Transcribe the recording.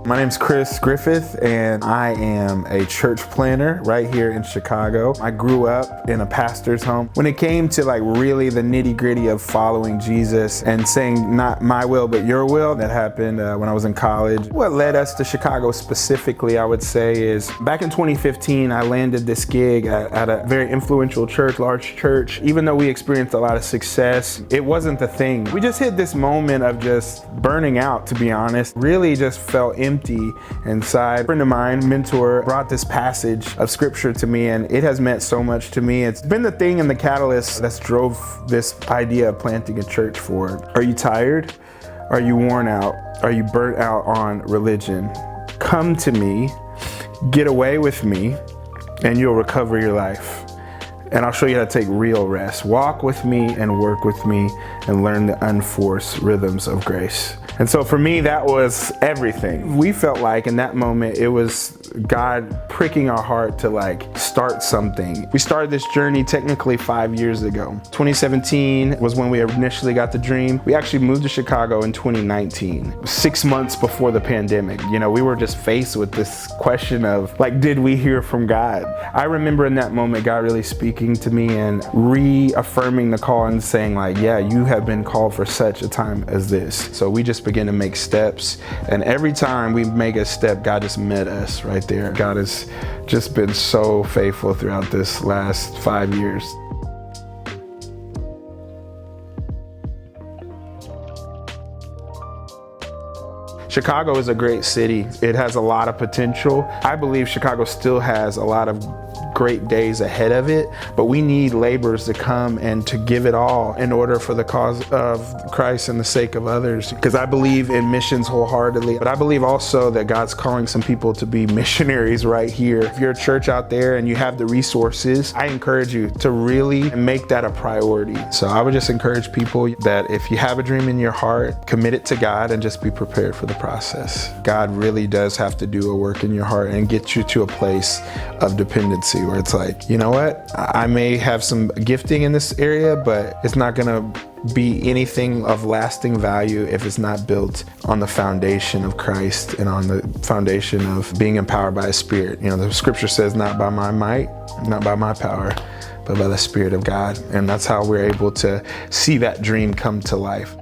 My name's Chris Griffith, and I am a church planner right here in Chicago. I grew up in a pastor's home. When it came to really the nitty-gritty of following Jesus and saying not my will but your will, that happened when I was in college. What led us to Chicago specifically, I would say, is back in 2015, I landed this gig at a very influential church, large church. Even though we experienced a lot of success, it wasn't the thing. We just hit this moment of just burning out, to be honest. Really just felt empty inside. A friend of mine, mentor, brought this passage of scripture to me, and it has meant so much to me. It's been the thing and the catalyst that's drove this idea of planting a church forward. Are you tired? Are you worn out? Are you burnt out on religion? Come to me, get away with me, and you'll recover your life. And I'll show you how to take real rest. Walk with me and work with me and learn the unforced rhythms of grace. And so for me, that was everything. We felt like in that moment, it was God pricking our heart to start something. We started this journey technically 5 years ago. 2017 was when we initially got the dream. We actually moved to Chicago in 2019, 6 months before the pandemic. We were just faced with this question of did we hear from God? I remember in that moment, God really speaking to me and reaffirming the call and saying yeah, you have been called for such a time as this. So we just began to make steps, and every time we make a step, God just met us right there. God has just been so faithful throughout this last 5 years. Chicago is a great city. It has a lot of potential. I believe Chicago still has a lot of great days ahead of it, but we need laborers to come and to give it all in order for the cause of Christ and the sake of others. Because I believe in missions wholeheartedly, but I believe also that God's calling some people to be missionaries right here. If you're a church out there and you have the resources, I encourage you to really make that a priority. So I would just encourage people that if you have a dream in your heart, commit it to God and just be prepared for the process. God really does have to do a work in your heart and get you to a place of dependency where it's you know what? I may have some gifting in this area, but it's not gonna be anything of lasting value if it's not built on the foundation of Christ and on the foundation of being empowered by His Spirit. The scripture says, not by my might, not by my power, but by the Spirit of God. And that's how we're able to see that dream come to life.